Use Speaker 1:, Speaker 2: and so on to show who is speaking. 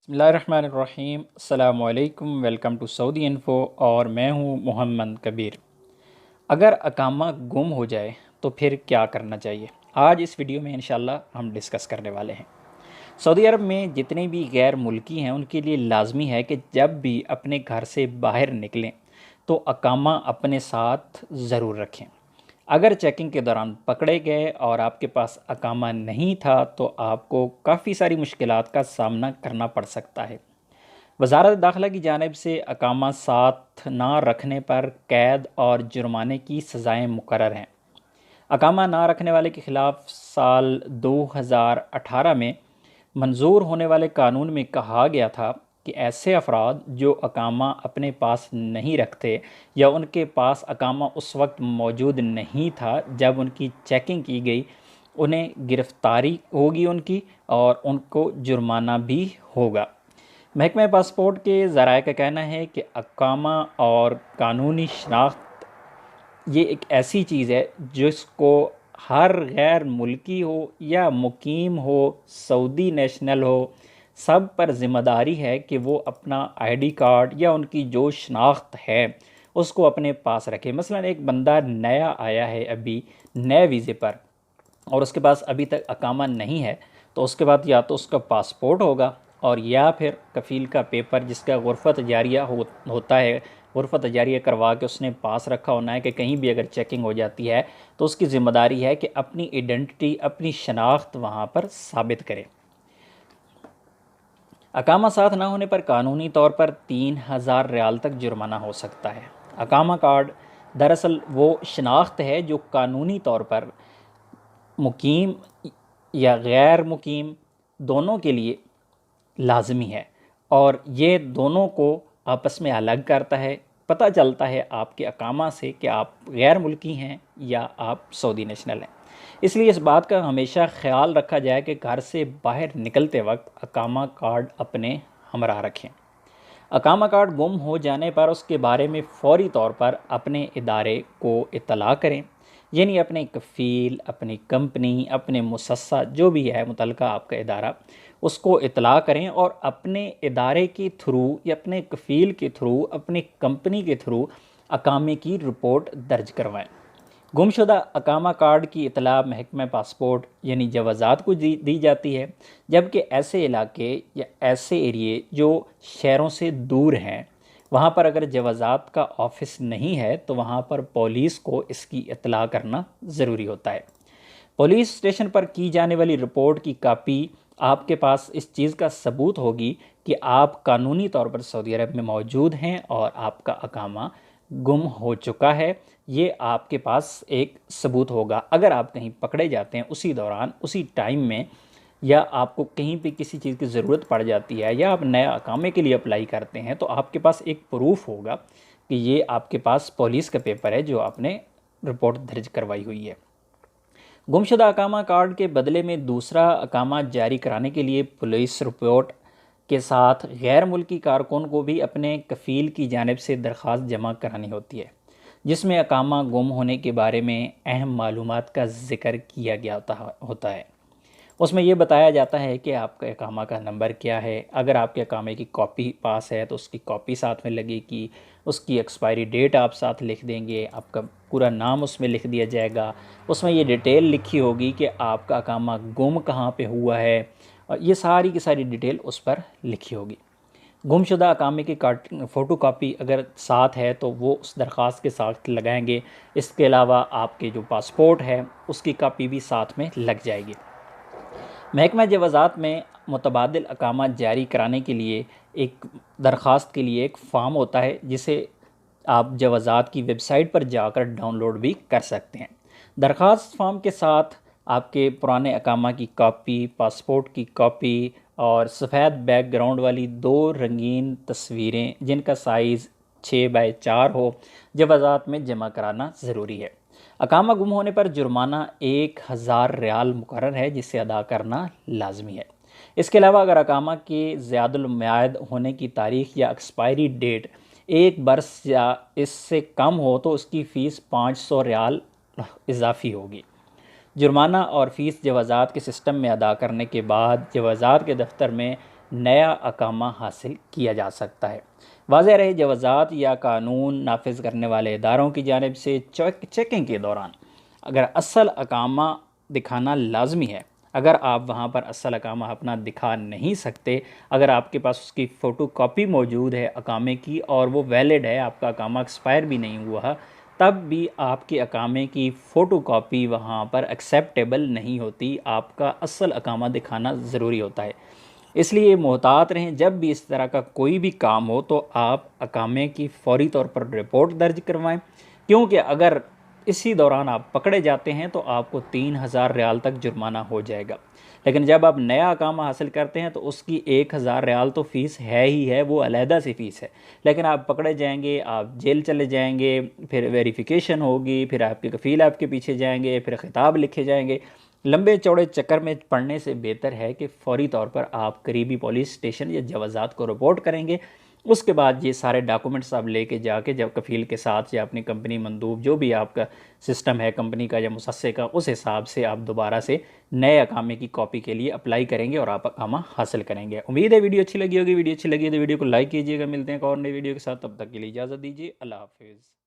Speaker 1: बिस्मिल्लाहिर्रहमानिर्रहीम अस्सलामु अलैकुम। वेलकम टू सऊदी इन्फो और मैं हूं मोहम्मद कबीर। अगर अकामा गुम हो जाए तो फिर क्या करना चाहिए, आज इस वीडियो में इंशाल्लाह हम डिस्कस करने वाले हैं। सऊदी अरब में जितने भी गैर मुल्की हैं उनके लिए लाजमी है कि जब भी अपने घर से बाहर निकलें तो अकामा अपने साथ ज़रूर रखें। अगर चेकिंग के दौरान पकड़े गए और आपके पास अकामा नहीं था तो आपको काफ़ी सारी मुश्किलात का सामना करना पड़ सकता है। वजारत दाखिला की जानिब से अकामा साथ ना रखने पर कैद और जुर्माने की सज़ाएँ मुकर्रर हैं। अकामा ना रखने वाले के ख़िलाफ़ साल 2018 में मंजूर होने वाले कानून में कहा गया था कि ऐसे अफराद जो अकामा अपने पास नहीं रखते या उनके पास अकामा उस वक्त मौजूद नहीं था जब उनकी चेकिंग की गई, उन्हें गिरफ्तारी होगी उनकी और उनको जुर्माना भी होगा। महकमा पासपोर्ट के ज़राए का कहना है कि अकामा और कानूनी शनाख्त ये एक ऐसी चीज़ है जिसको हर गैर मुल्की हो या मुकीम हो, सऊदी नेशनल हो, सब पर ज़िम्मेदारी है कि वो अपना आईडी कार्ड या उनकी जो शनाख्त है उसको अपने पास रखे। मसलन एक बंदा नया आया है अभी नए वीज़े पर और उसके पास अभी तक अकामा नहीं है, तो उसके बाद या तो उसका पासपोर्ट होगा और या फिर कफ़ील का पेपर जिसका गुरफ़त जारिया होता है, गुरफ़त जारिया करवा के उसने पास रखा होना है कि कहीं भी अगर चेकिंग हो जाती है तो उसकी ज़िम्मेदारी है कि अपनी आइडेंटिटी, अपनी शनाख्त वहाँ पर साबित करे। अकामा साथ ना होने पर कानूनी तौर पर 3000 रियाल तक जुर्माना हो सकता है। अकामा कार्ड दरअसल वो शनाख्त है जो कानूनी तौर पर मुकीम या गैर मुकीम दोनों के लिए लाजमी है और ये दोनों को आपस में अलग करता है। पता चलता है आपके अकामा से कि आप गैर मुल्की हैं या आप सऊदी नेशनल हैं। इसलिए इस बात का हमेशा ख्याल रखा जाए कि घर से बाहर निकलते वक्त अकामा कार्ड अपने हमरा रखें। अकामा कार्ड गुम हो जाने पर उसके बारे में फ़ौरी तौर पर अपने इदारे को इत्तला करें, यानी अपने कफ़ील, अपनी कंपनी, अपने मुसस्सा जो भी है मुतलका आपका इदारा, उसको इत्तला करें और अपने इदारे के थ्रू या अपने कफ़ील के थ्रू, अपनी कंपनी के थ्रू अकामे की रिपोर्ट दर्ज करवाएं। गुमशुदा अकामा कार्ड की इतला महकमा पासपोर्ट यानी जवाज़ात को दी जाती है, जबकि ऐसे इलाके या ऐसे एरिए जो शहरों से दूर हैं वहाँ पर अगर जवाज़ात का ऑफ़िस नहीं है तो वहाँ पर पुलिस को इसकी इतला करना ज़रूरी होता है। पुलिस स्टेशन पर की जाने वाली रिपोर्ट की कापी आपके पास इस चीज़ का सबूत होगी कि आप कानूनी तौर पर सऊदी अरब में मौजूद हैं और आपका अकामा गुम हो चुका है। ये आपके पास एक सबूत होगा। अगर आप कहीं पकड़े जाते हैं उसी दौरान, उसी टाइम में, या आपको कहीं पे किसी चीज़ की ज़रूरत पड़ जाती है या आप नया अकामे के लिए अप्लाई करते हैं तो आपके पास एक प्रूफ होगा कि ये आपके पास पुलिस का पेपर है जो आपने रिपोर्ट दर्ज करवाई हुई है। गुमशुदा अकामा कार्ड के बदले में दूसरा अकामा जारी कराने के लिए पुलिस रिपोर्ट के साथ गैर मुल्की कारकुन को भी अपने कफ़ील की जानिब से दरख्वास्त जमा करानी होती है, जिसमें अकामा गुम होने के बारे में अहम मालूमात का ज़िक्र किया गया होता है। उसमें यह बताया जाता है कि आपका अकामा का नंबर क्या है। अगर आपके अकामे की कॉपी पास है तो उसकी कॉपी साथ में लगेगी, उसकी एक्सपायरी डेट आप साथ लिख देंगे, आपका पूरा नाम उसमें लिख दिया जाएगा। उसमें ये डिटेल लिखी होगी कि आपका अकामा गुम कहाँ पे हुआ है और ये सारी की सारी डिटेल उस पर लिखी होगी। गुमशुदा अकामे की फ़ोटो कापी अगर साथ है तो वो उस दरख्वास्त के साथ लगाएंगे। इसके अलावा आपके जो पासपोर्ट है उसकी कापी भी साथ में लग जाएगी। महकमा जवाज़ात में मुतबादिल अकामा जारी कराने के लिए एक दरख्वास्त के लिए एक फ़ार्म होता है जिसे आप जवाज़ात की वेबसाइट पर जाकर डाउनलोड भी कर सकते हैं। दरख्वास्त फ़ार्म के साथ आपके पुराने अकामा की कॉपी, पासपोर्ट की कॉपी और सफ़ेद बैकग्राउंड वाली 2 रंगीन तस्वीरें जिनका साइज़ 6 बाय 4 हो, जवाज़ात में जमा कराना ज़रूरी है। अकामा गुम होने पर जुर्माना 1000 रियाल मुकर्रर है जिसे अदा करना लाजमी है। इसके अलावा अगर अकामा के ज़्यादुल मियाद होने की तारीख़ या एक्सपायरी डेट 1 बरस या इससे कम हो तो उसकी फ़ीस 500 रियाल इजाफ़ी होगी। जुर्माना और फ़ीस जवाज़ात के सिस्टम में अदा करने के बाद जवाज़ात के दफ्तर में नया अकामा हासिल किया जा सकता है। वाज़ेह रहे जवाज़ात या कानून नाफिज करने वाले इदारों की जानिब से चेकिंग के दौरान अगर असल अकामा दिखाना लाजमी है, अगर आप वहाँ पर असल अकामा अपना दिखा नहीं सकते, अगर आपके पास उसकी फ़ोटो कॉपी मौजूद है अकामे की और वो वैलिड है, आपका अकामा एक्सपायर भी नहीं हुआ, तब भी आपके अकामे की फ़ोटो कॉपी वहाँ पर एक्सेप्टेबल नहीं होती, आपका असल अकामा दिखाना ज़रूरी होता है। इसलिए मोहतात रहें, जब भी इस तरह का कोई भी काम हो तो आप अकामे की फ़ौरी तौर पर रिपोर्ट दर्ज करवाएं, क्योंकि अगर इसी दौरान आप पकड़े जाते हैं तो आपको 3,000 रियाल तक जुर्माना हो जाएगा। लेकिन जब आप नया अकामा हासिल करते हैं तो उसकी 1,000 रियाल तो फ़ीस है ही है, वो अलहदा सी फ़ीस है। लेकिन आप पकड़े जाएंगे, आप जेल चले जाएंगे, फिर वेरिफिकेशन होगी, फिर आपके कफ़ील आपके पीछे जाएंगे, फिर खिताब लिखे जाएंगे। लंबे चौड़े चक्कर में पड़ने से बेहतर है कि फ़ौरी तौर पर आप करीबी पुलिस स्टेशन या जवाज़ात को रिपोर्ट करेंगे। उसके बाद ये सारे डॉक्यूमेंट्स आप लेके जाके जब कफ़ील के साथ या अपनी कंपनी मंदूब जो भी आपका सिस्टम है कंपनी का या मुसस्से का, उस हिसाब से आप दोबारा से नए अकामे की कॉपी के लिए अप्लाई करेंगे और आप अकामा हासिल करेंगे। उम्मीद है वीडियो अच्छी लगी होगी। वीडियो अच्छी लगी तो वीडियो को लाइक कीजिएगा। मिलते हैं एक और नई वीडियो के साथ, तब तक के लिए इजाज़त दीजिए। अल्लाह हाफिज़।